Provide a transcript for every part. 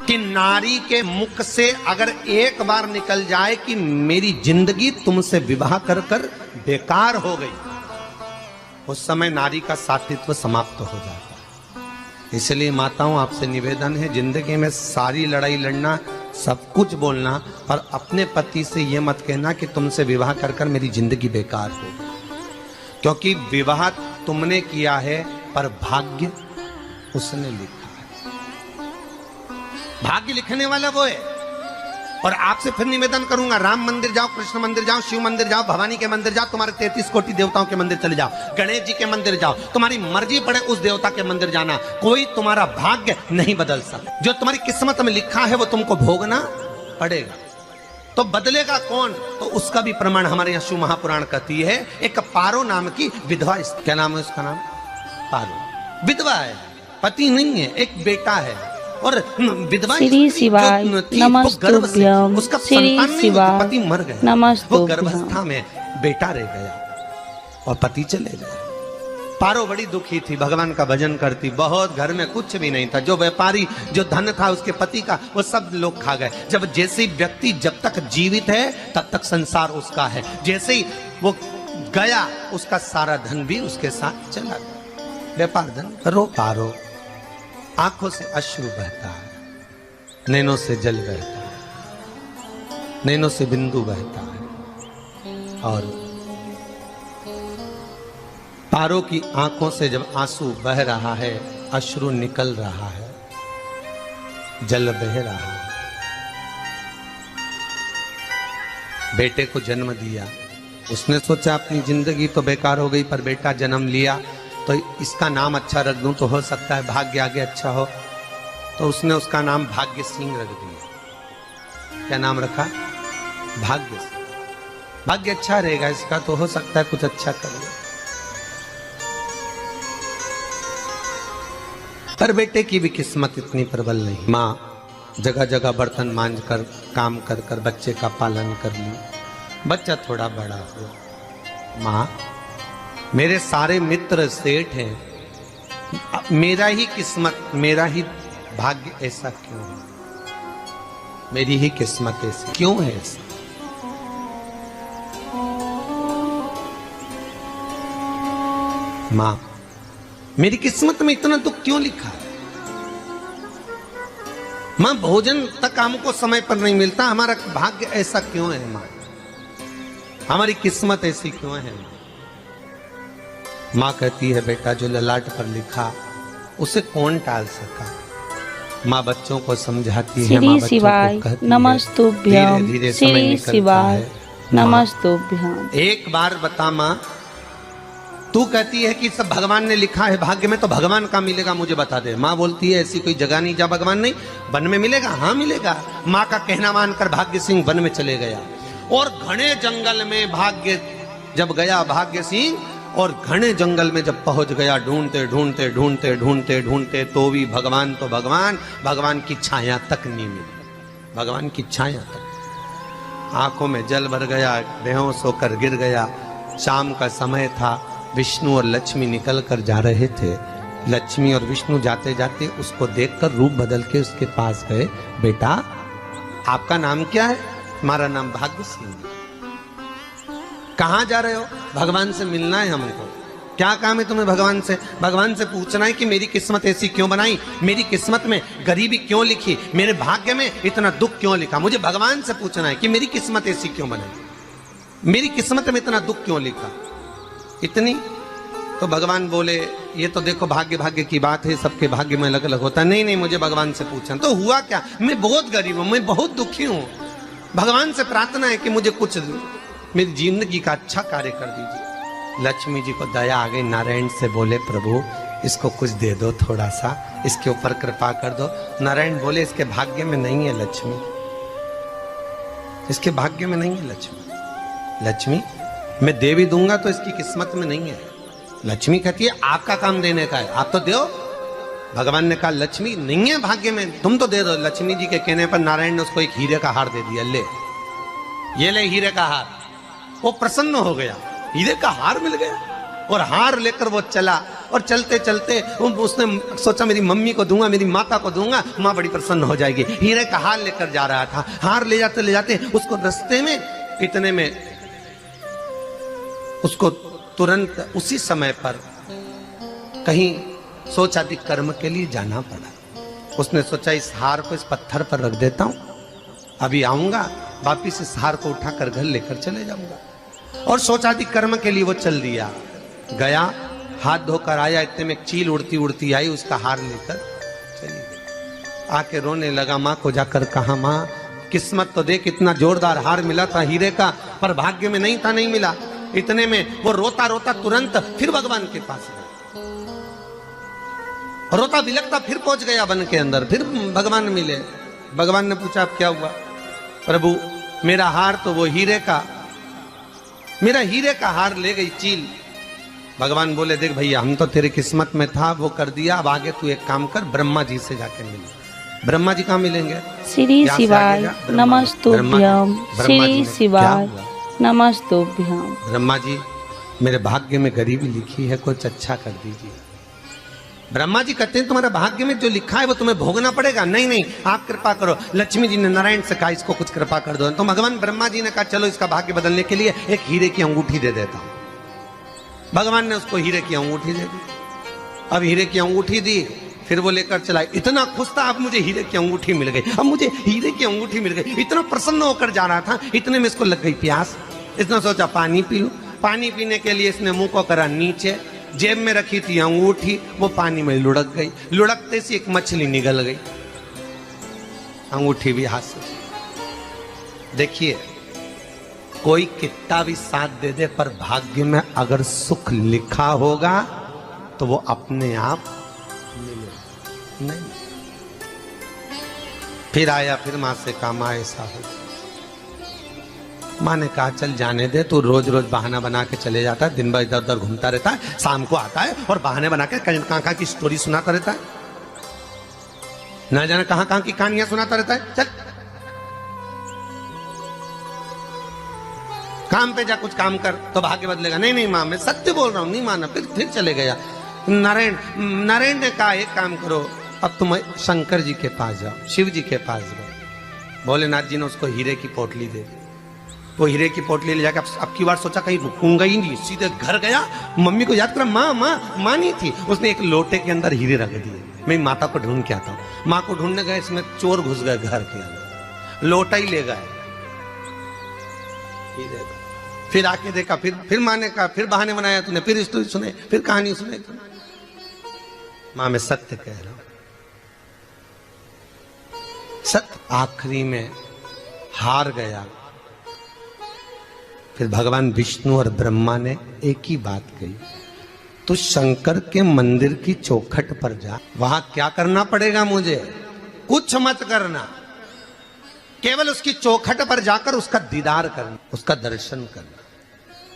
कि नारी के मुख से अगर एक बार निकल जाए कि मेरी जिंदगी तुमसे विवाह कर कर बेकार हो गई, उस समय नारी का साथित्व समाप्त हो जाता है। इसलिए माताओं, आपसे निवेदन है, जिंदगी में सारी लड़ाई लड़ना, सब कुछ बोलना, पर अपने पति से यह मत कहना कि तुमसे विवाह कर कर मेरी जिंदगी बेकार हो गई, क्योंकि विवाह तुमने किया है पर भाग्य उसने लिखा है। भाग्य लिखने वाला वो है। और आपसे फिर निवेदन करूंगा, राम मंदिर जाओ, कृष्ण मंदिर जाओ, शिव मंदिर जाओ, भवानी के मंदिर जाओ, तुम्हारे 33 कोटि देवताओं के मंदिर चले जाओ, गणेश जी के मंदिर जाओ, तुम्हारी मर्जी पड़े उस देवता के मंदिर जाना, कोई तुम्हारा भाग्य नहीं बदल सकता। जो तुम्हारी किस्मत में लिखा है वो तुमको भोगना पड़ेगा। तो बदलेगा कौन? तो उसका भी प्रमाण हमारे यहाँ शिव महापुराण कहती है। एक पारो नाम की विधवा, क्या नाम है उसका? नाम पारो। विधवा है, पति नहीं है, एक बेटा है, और विधवा श्री शिवाय नमस्तुभ्यं, उसका श्री शिवाय पति मर गया, नमस्तुभ्यं। वो गर्भावस्था में बेटा रह गया और पति चले गए। पारो बड़ी दुखी थी, भगवान का भजन करती बहुत, घर में कुछ भी नहीं था, जो व्यापारी जो धन था उसके पति का वो सब लोग खा गए। जब जैसे व्यक्ति जब तक जीवित है तब तक संसार उसका है, जैसे ही वो गया उसका सारा धन भी उसके साथ चला गया। व्यापार धन रो पारो, आंखों से अश्रु बहता है, नैनों से जल बहता है, नैनों से बिंदु बहता है, और पारो की आंखों से जब आंसू बह रहा है, अश्रु निकल रहा है, जल बह रहा है। बेटे को जन्म दिया, उसने सोचा अपनी जिंदगी तो बेकार हो गई, पर बेटा जन्म लिया तो इसका नाम अच्छा रख दूं तो हो सकता है भाग्य आगे अच्छा हो। तो उसने उसका नाम भाग्य सिंह रख दिया। क्या नाम रखा? भाग्य सिंह। भाग्य अच्छा रहेगा इसका, तो हो सकता है कुछ अच्छा करेगा। पर बेटे की भी किस्मत इतनी प्रबल नहीं। माँ जगह जगह बर्तन मांझ कर काम कर कर बच्चे का पालन कर ली, बच्चा थोड़ा बड़ा हुआ। माँ, मेरे सारे मित्र सेठ हैं, मेरा ही किस्मत, मेरा ही भाग्य ऐसा क्यों है? मेरी ही किस्मत ऐसी क्यों है? ऐसा माँ, मेरी किस्मत में इतना दुख क्यों लिखा है? माँ, भोजन तक हमको समय पर नहीं मिलता, हमारा भाग्य ऐसा क्यों है? माँ, हमारी किस्मत ऐसी क्यों है? माँ कहती है, बेटा जो ललाट पर लिखा उसे कौन टाल सका। माँ बच्चों को समझाती है, माँ बच्चों को कहती है, धीरे धीरे समय निकलता है। नमस्तुभ्यं। एक बार बता माँ, तू कहती है कि सब भगवान ने लिखा है भाग्य में, तो भगवान का मिलेगा मुझे बता दे। माँ बोलती है, ऐसी कोई जगह नहीं जहाँ भगवान नहीं। वन में मिलेगा? हाँ मिलेगा। माँ का कहना मानकर भाग्य सिंह वन में चले गया, और घने जंगल में भाग्य जब गया, भाग्य सिंह, और घने जंगल में जब पहुंच गया, ढूंढते ढूंढते ढूंढते ढूंढते ढूंढते तो भी भगवान, तो भगवान की छाया तक नहीं मिली। भगवान की छाया तक। आंखों में जल भर गया, बेहोश होकर गिर गया। शाम का समय था, विष्णु और लक्ष्मी निकल कर जा रहे थे। लक्ष्मी और विष्णु जाते जाते उसको देखकर रूप बदल के उसके पास गए। बेटा, आपका नाम क्या है? हमारा नाम भाग्य सिंह। कहाँ जा रहे हो? भगवान से मिलना है हमको। क्या काम है तुम्हें भगवान से? भगवान से पूछना है कि मेरी किस्मत ऐसी क्यों बनाई, मेरी किस्मत में गरीबी क्यों लिखी, मेरे भाग्य में इतना दुख क्यों लिखा। मुझे भगवान से पूछना है कि मेरी किस्मत ऐसी क्यों बनाई, मेरी किस्मत में इतना दुख क्यों लिखा। इतनी तो भगवान बोले, ये तो देखो भाग्य भाग्य की बात है, सबके भाग्य में अलग अलग होता है। नहीं नहीं, मुझे भगवान से पूछना। तो हुआ क्या? मैं बहुत गरीब हूं, मैं बहुत दुखी हूं, भगवान से प्रार्थना है कि मुझे कुछ मेरी जिंदगी का अच्छा कार्य कर दीजिए। लक्ष्मी जी को दया आ गई, नारायण से बोले, प्रभु इसको कुछ दे दो, थोड़ा सा इसके ऊपर कृपा कर दो। नारायण बोले, इसके भाग्य में नहीं है लक्ष्मी, इसके भाग्य में नहीं है लक्ष्मी। लक्ष्मी, मैं दे भी दूंगा तो इसकी किस्मत में नहीं है। लक्ष्मी कहती है, आपका काम देने का है, आप तो दो। भगवान ने कहा, लक्ष्मी नहीं है भाग्य में, तुम तो दे दो। लक्ष्मी जी के कहने पर नारायण ने उसको एक हीरे का हार दे दिया। ले, ये ले हीरे का हार। वो प्रसन्न हो गया, हीरे का हार मिल गया, और हार लेकर वो चला और चलते चलते उसने सोचा मेरी मम्मी को दूंगा, मेरी माता को दूंगा, माँ बड़ी प्रसन्न हो जाएगी। हीरे का हार लेकर जा रहा था। हार ले जाते उसको रास्ते में इतने में उसको तुरंत उसी समय पर कहीं सोचादि कर्म के लिए जाना पड़ा। उसने सोचा इस हार को इस पत्थर पर रख देता हूं, अभी आऊंगा वापिस इस हार को उठाकर घर लेकर चले जाऊंगा। और सोचादि कर्म के लिए वो चल दिया, गया, हाथ धोकर आया, इतने में एक चील उड़ती उड़ती आई, उसका हार लेकर चली गई। आके रोने लगा, माँ को जाकर कहा, माँ किस्मत तो देख, इतना जोरदार हार मिला था हीरे का, पर भाग्य में नहीं था, नहीं मिला। इतने में वो रोता रोता तुरंत फिर भगवान के पास गया, रोता बिलखता फिर पहुंच गया वन के अंदर। फिर भगवान मिले। भगवान ने पूछा, अब क्या हुआ? प्रभु मेरा हार तो वो हीरे का, मेरा हीरे का हार ले गई चील। भगवान बोले, देख भैया, हम तो तेरे किस्मत में था, वो कर दिया, अब आगे तू एक काम कर, ब्रह्मा जी से जाके मिल। ब्रह्मा जी कहाँ मिलेंगे? श्री शिवाय नमस्तुभ्यं। श्री शिवाय नमस्तुभ्यं। ब्रह्मा जी, मेरे भाग्य में गरीबी लिखी है, कुछ अच्छा कर दीजिए। ब्रह्मा जी कहते हैं, तुम्हारे भाग्य में जो लिखा है वो तुम्हें भोगना पड़ेगा। नहीं नहीं, आप कृपा करो। लक्ष्मी जी ने नारायण से कहा, इसको कुछ कृपा कर दो। तो भगवान ब्रह्मा जी ने कहा, चलो इसका भाग्य बदलने के लिए एक हीरे की अंगूठी दे देता हूं। भगवान ने उसको हीरे की अंगूठी दे दी। अब हीरे की अंगूठी दी, फिर वो लेकर चला। इतना खुश था, अब मुझे हीरे की अंगूठी मिल गई, अब मुझे हीरे की अंगूठी मिल गई। इतना प्रसन्न होकर जा रहा था, इतने में इसको लग गई प्यास। इसने सोचा पानी पी लूं। पानी पीने के लिए इसने मुंह को करा नीचे, जेब में रखी थी अंगूठी, वो पानी में लुढ़क गई। लुढ़कते से एक मछली निगल गई, अंगूठी भी हाथ से। देखिए, कोई कितना भी साथ दे दे, पर भाग्य में अगर सुख लिखा होगा तो वो अपने आप मिलेगा। नहीं, फिर आया, फिर मां से कहा, मां ऐसा हो। माँ ने कहा, चल जाने दे, तू रोज रोज बहाना बना के चले जाता है, दिन भर इधर उधर घूमता रहता है, शाम को आता है और बहाने बना के कहाँ की स्टोरी सुनाता रहता है, ना जाने कहाँ की कहानियां सुनाता रहता है। चल काम पे जा, कुछ काम कर तो भाग्य बदलेगा। नहीं नहीं माँ, मैं सत्य बोल रहा हूँ। नहीं माना, फिर चले गया। नारायण ने कहा, एक काम करो, अब तुम शंकर जी के पास जाओ, शिव जी के पास जाओ। भोलेनाथ जी ने उसको हीरे की पोटली दे दी। वो हीरे की पोटली ले जाकर अब की बार सोचा कहीं रुकूंगा ही नहीं, सीधे घर गया, मम्मी को याद करा, माँ नहीं थी। उसने एक लोटे के अंदर हीरे रख दिए, मैं माता को ढूंढ के आता हूँ। माँ को ढूंढने गए, इसमें चोर घुस गए घर के अंदर, लोटा ही ले गए। फिर आके देखा, फिर माँ ने कहा, फिर बहाने बनाया तूने, फिर स्टोरी सुने, फिर कहानी सुने। माँ, मैं सत्य कह रहा हूं, सत्य। आखिरी में हार गया। फिर भगवान विष्णु और ब्रह्मा ने एक ही बात कही, तू शंकर के मंदिर की चौखट पर जा। वहां क्या करना पड़ेगा मुझे? कुछ मत करना, केवल उसकी चौखट पर जाकर उसका दीदार करना, उसका दर्शन करना।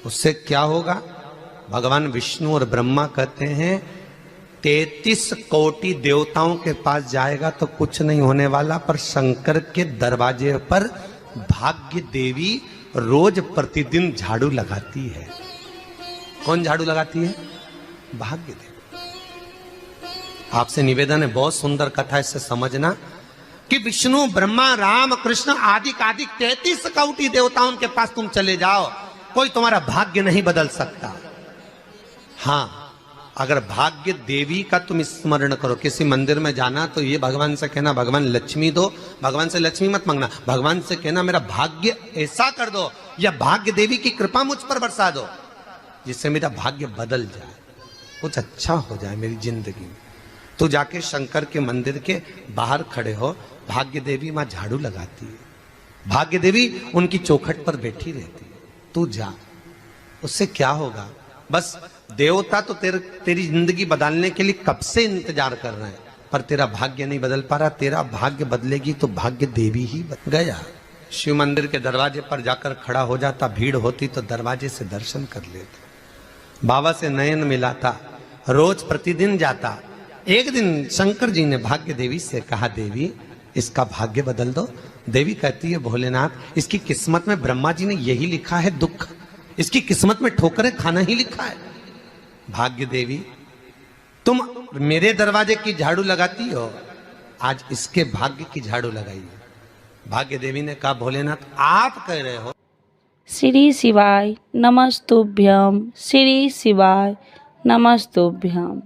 उससे क्या होगा? भगवान विष्णु और ब्रह्मा कहते हैं 33 कोटि देवताओं के पास जाएगा तो कुछ नहीं होने वाला, पर शंकर के दरवाजे पर भाग्य देवी रोज प्रतिदिन झाड़ू लगाती है। कौन झाड़ू लगाती है? भाग्य देवी। आपसे निवेदन है, बहुत सुंदर कथा, इससे समझना कि विष्णु, ब्रह्मा, राम, कृष्ण आदि 33 कोटि देवताओं के पास तुम चले जाओ, कोई तुम्हारा भाग्य नहीं बदल सकता। हाँ, अगर भाग्य देवी का तुम स्मरण करो, किसी मंदिर में जाना तो ये भगवान से कहना, भगवान लक्ष्मी दो। भगवान से लक्ष्मी मत मांगना, भगवान से कहना मेरा भाग्य ऐसा कर दो, या भाग्य देवी की कृपा मुझ पर बरसा दो, जिससे मेरा भाग्य बदल जाए, कुछ अच्छा हो जाए मेरी जिंदगी में। तो जाके शंकर के मंदिर के बाहर खड़े हो, भाग्य देवी मां झाड़ू लगाती है, भाग्य देवी उनकी चौखट पर बैठी रहती है। तू जा, उससे क्या होगा? बस देवता तो तेरी जिंदगी बदलने के लिए कब से इंतजार कर रहे हैं, पर तेरा भाग्य नहीं बदल पा रहा। तेरा भाग्य बदलेगी तो भाग्य देवी ही गया। शिव मंदिर के दरवाजे पर जाकर खड़ा हो जाता, भीड़ होती तो दरवाजे से दर्शन कर लेता, बाबा से नयन मिलाता, रोज प्रतिदिन जाता। एक दिन शंकर जी ने भाग्य देवी से कहा, देवी इसका भाग्य बदल दो। देवी कहती है, भोलेनाथ, इसकी किस्मत में ब्रह्मा जी ने यही लिखा है दुख, इसकी किस्मत में ठोकरें खाना ही लिखा है। भाग्य देवी तुम मेरे दरवाजे की झाड़ू लगाती हो, आज इसके भाग्य की झाड़ू लगाइए। भाग्य देवी ने कहा भोलेनाथ आप कह रहे हो। श्री शिवाय नमस्तुभ्यम, श्री शिवाय नमस्तुभ्यम।